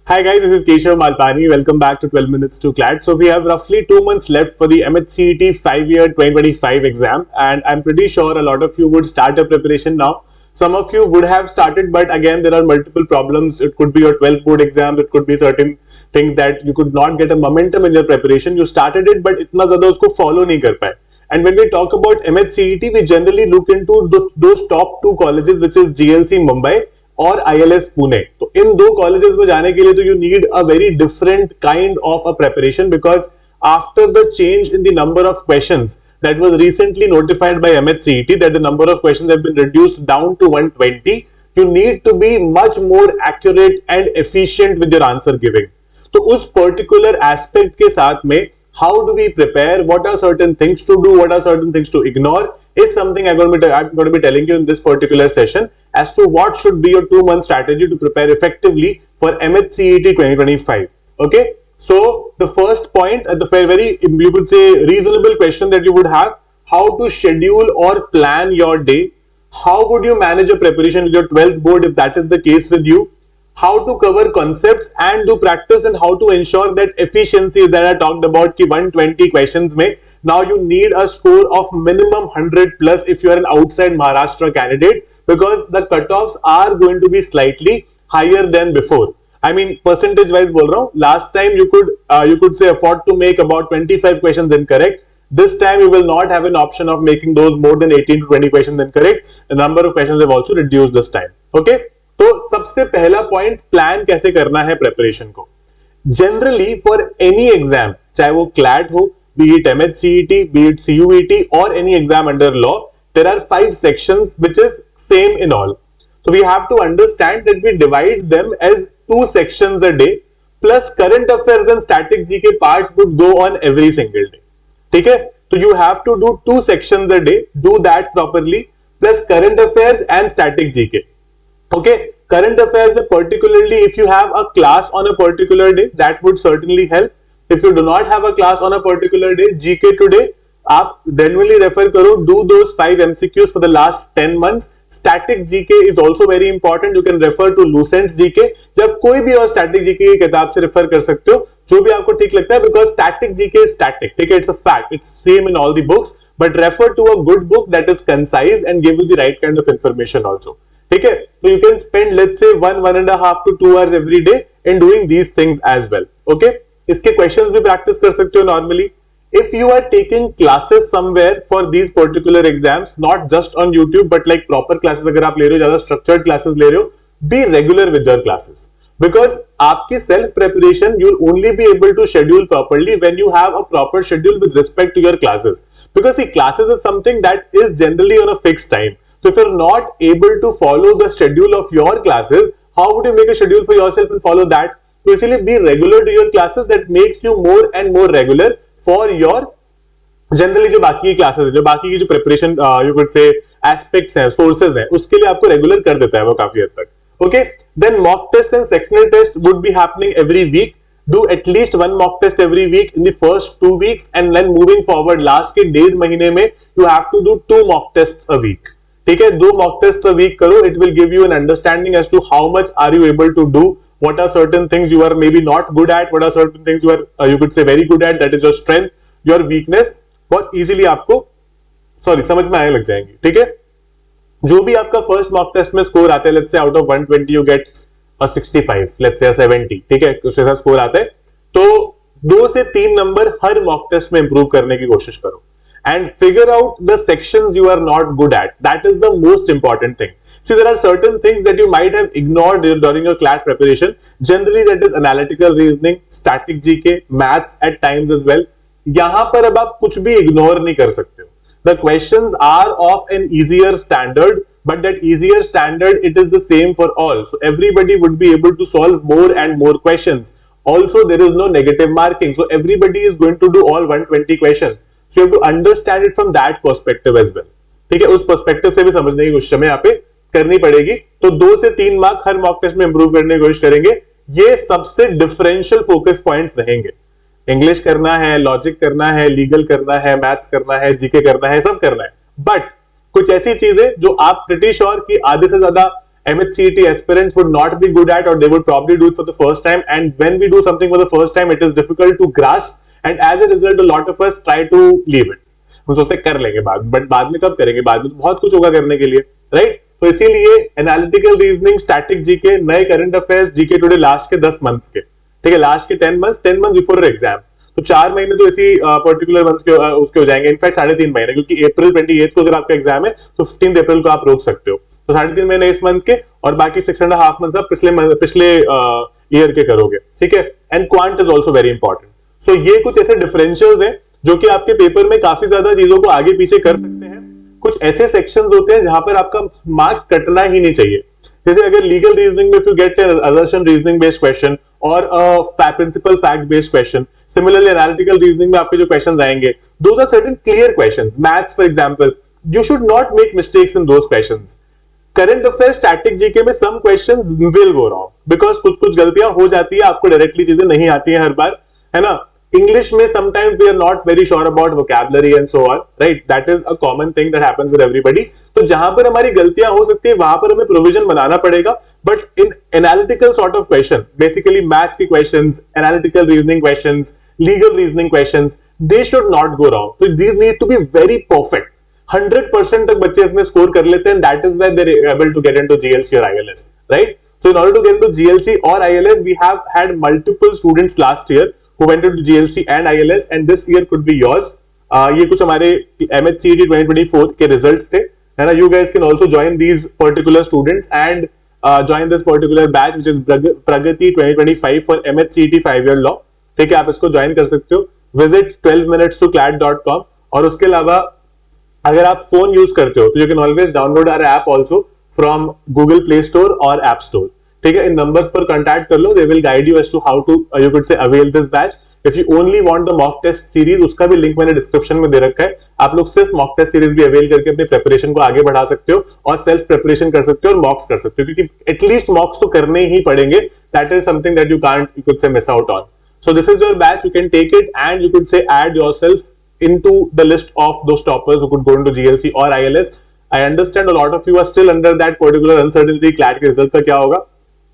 Hi guys, this is Keshav Malpani. Welcome back to 12 Minutes to CLAT. So we have roughly 2 months left for the MHCET 5-year 2025 exam, and I'm pretty sure a lot of you would start a preparation now. Some of you would have started, but again there are multiple problems. It could be your 12th board exam, it could be certain things that you could not get a momentum in your preparation. You started it, but इतना ज़्यादा उसको follow नहीं कर पाए. And when we talk about MHCET, we generally look into those top two colleges, which is GLC Mumbai और ILS Pune. तो इन दो colleges में जाने के लिए तो you need a very different kind of a preparation, because after the change in the number of questions that was recently notified by MHCET that the number of questions have been reduced down to 120, you need to be much more accurate and efficient with your answer giving. तो उस particular aspect के साथ में how do we prepare, what are certain things to do, what are certain things to ignore is something I'm going to be telling you in this particular session as to what should be your 2-month strategy to prepare effectively for MHCET 2025. Okay, so the first point, the very you would say reasonable question that you would have: how to schedule or plan your day? How would you manage your preparation with your 12th board if that is the case with you? How to cover concepts and do practice, and how to ensure that efficiency that I talked about ki 120 questions mein now you need a score of minimum 100 plus if you are an outside Maharashtra candidate, because the cutoffs are going to be slightly higher than before. I mean percentage wise बोल रहा हूँ, last time you could say afford to make about 25 questions incorrect. This time you will not have an option of making those more than 18 to 20 questions incorrect. The number of questions have also reduced this time. Okay, तो सबसे पहला point plan कैसे करना है preparation को. Generally for any exam, चाहे वो CLAT हो, be it MHCET, be it CUET और any exam under law, there are 5 sections which is same in all. So we have to understand that we divide them as 2 sections a day, plus current affairs and static GK part would go on every single day. ठीक है, तो you have to do 2 sections a day, do that properly, plus current affairs and static GK. Okay, current affairs में particularly if you have a class on a particular day, that would certainly help. If you do not have a class on a particular day, GK today, आप generally refer करो, do those 5 MCQs for the last 10 months. Static GK is also very important. You can refer to Lucent's GK. जब कोई भी और static GK की किताब से refer कर सकते हो, जो भी आपको ठीक लगता है, because static GK is static. ठीक है, it's a fact. It's same in all the books. But refer to a good book that is concise and give you the right kind of information also. ठीक है, तो you can spend let's say 1.5 to 2 hours every day in doing these things as well. Okay, इसके questions भी practice कर सकते हो normally. If you are taking classes somewhere for these particular exams, not just on YouTube but like proper classes अगर आप ले रहे हो, ज़्यादा structured classes ले रहे हो, be regular with your classes, because आपकी self preparation you'll only be able to schedule properly when you have a proper schedule with respect to your classes, because the classes is something that is generally on a fixed time. So if you're not able to follow the schedule of your classes, how would you make a schedule for yourself and follow that? So basically be regular to your classes. That makes you more and more regular for your generally जो बाकी की classes, जो बाकी की जो preparation you could say aspects हैं, sources हैं, उसके लिए आपको regular कर देता है वो काफी हद तक. Okay, then mock test and sectional test would be happening every week. Do at least 1 mock test every week in the first 2 weeks, and then moving forward last के 1.5 महीने में you have to do 2 mock tests a week. ठीक है, 2 mock tests a week करो. It will give you an understanding as to how much are you able to do, what are certain things you are maybe not good at, what are certain things you are you could say very good at, that is your strength, your weakness. बहुत easily आपको समझ में आने लग जाएंगी. ठीक है, जो भी आपका फर्स्ट मॉक टेस्ट में स्कोर आता है, let's say out of 120 you get a 65, let's say a 70. ठीक है, उसके साथ स्कोर आता है, तो 2 से 3 नंबर हर मॉक टेस्ट में इंप्रूव करने की कोशिश करो. And figure out the sections you are not good at. That is the most important thing. See, there are certain things that you might have ignored during your CLAT preparation. Generally, that is analytical reasoning, static GK, maths at times as well. यहाँ पर अब आप कुछ भी ignore नहीं कर सकते हो. The questions are of an easier standard, but that easier standard, it is the same for all. So everybody would be able to solve more and more questions. Also, there is no negative marking. So everybody is going to do all 120 questions. So you have to understand it from that perspective as well. ठीक है, उस perspective से भी समझने की कोशिश हमें यहाँ पे करनी पड़ेगी. तो 2 से 3 मार्क हर मॉक टेस्ट में इंप्रूव करने की कोशिश करेंगे. ये सबसे डिफरेंशियल फोकस पॉइंट्स रहेंगे. इंग्लिश करना है, लॉजिक करना है, लीगल करना है, मैथ्स करना है, जीके करना है, सब करना है. बट कुछ ऐसी चीजें जो आप प्रिटी श्योर कि आधे से ज्यादा MHCET aspirants would not be good at, or they would probably do it for the first time. And when we do something for the first time, it is difficult to grasp, and as a result, a lot of us try to leave it. हम सोचते कर लेंगे बाद में, but बाद में कब करेंगे, बाद में तो बहुत कुछ होगा करने के लिए, राइट? तो इसीलिए एनालिटिकल रीजनिंग, स्टैटिक जीके, नए current affairs, GK today last के 10 मंथ्स के, ठीक है, लास्ट के 10 मंथ्स बिफोर एग्जाम, तो 4 महीने तो इसी पर्टिकुलर मंथ के उसके हो जाएंगे, इनफैक्ट 3.5 महीने, क्योंकि अप्रैल 28 को अगर आपका एग्जाम है तो 15 अप्रैल को आप रोक सकते हो, तो 3.5 महीने इस मंथ के, और बाकी 6.5 मंथ आप पिछले ईयर के करोगे, ठीक है? And quant is also very important. So ये कुछ ऐसे डिफरेंशियल्स हैं जो कि आपके पेपर में काफी ज्यादा चीजों को आगे पीछे कर सकते हैं। कुछ ऐसे सेक्शंस होते हैं जहां पर आपका मार्क कटना ही नहीं चाहिए, जैसे अगर लीगल रीजनिंग में if you get assertion reasoning based question और principle fact based question, similarly analytical reasoning में आपके जो क्वेश्चंस आएंगे, those are certain clear questions. Maths for example, you should not make mistakes in those questions. Current affair, static GK में some questions will go wrong because कुछ गलतियां हो जाती है, आपको डायरेक्टली चीजें नहीं आती हैं हर बार, है ना? English में sometimes we are not very sure about vocabulary and so on, right? That is a common thing that happens with everybody. तो जहां पर हमारी गलतियां हो सकती है वहां पर हमें प्रोविजन बनाना पड़ेगा, but in analytical sort of question, basically maths के questions, analytical reasoning questions, legal reasoning questions, they should not go wrong. So these need to be very perfect. 100% तक बच्चे इसमें स्कोर कर लेते हैं, that is where they're able to get into GLC or ILS, right? So in order to get into GLC or ILS, we have had multiple students last year who went into GLC and ILS, and this year could be yours. ये कुछ हमारे MHCET 2024 के results थे, है ना? You guys can also join these particular students and join this particular batch which is Pragati 2025 for MHCET 5-year law, ठीक है? आप इसको ज्वाइन कर सकते हो, visit 12minutes2clat.com। और उसके अलावा अगर आप फोन यूज करते हो तो you can always download our app also from Google Play Store और App Store, ठीक है? इन नंबर्स पर कांटेक्ट कर लो, they will guide you as to how to you could say avail this batch. If you only want the mock test series, उसका भी link मैंने description में दे रखा है, आप लोग सिर्फ मॉक टेस्ट सीरीज भी अवेल करके अपनी प्रिपरेशन को आगे बढ़ा सकते हो और सेल्फ प्रिपरेशन कर सकते हो और मॉक्स कर सकते हो, क्योंकि एटलीस्ट मॉक्स तो करने ही पड़ेंगे, that is something that you can't you could say miss out on. So this is your batch, you can take it and you could say add yourself into the list of those toppers who could go into GLC or ILS. I understand a lot of you are still under that particular uncertainty, CLAT के result का क्या होगा।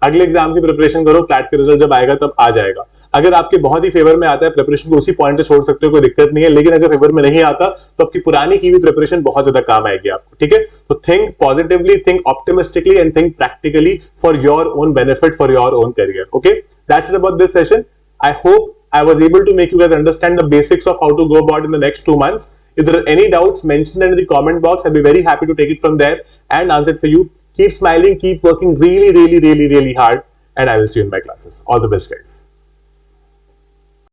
अगले exam की preparation करो, CLAT के result जब आएगा तब आ जाएगा। अगर आपके बहुत ही फेवर में आता है, प्रिपरेशन को उसी पॉइंट पे छोड़ सकते हो, कोई दिक्कत नहीं है, लेकिन अगर फेवर में नहीं आता तो आपकी पुरानी की हुई प्रिपरेशन बहुत ज्यादा काम आएगी आपको, ठीक है? तो think positively, think optimistically and think practically for your own benefit, for your own career, okay? That's it about this session. I hope I was able to make you guys understand the basics of how to go about in the next 2 months. If there are any doubts, mention them in the comment box. I'll be very happy to take it from there and answer it for you. Keep smiling, keep working really hard, and I will see you in my classes. All the best, guys.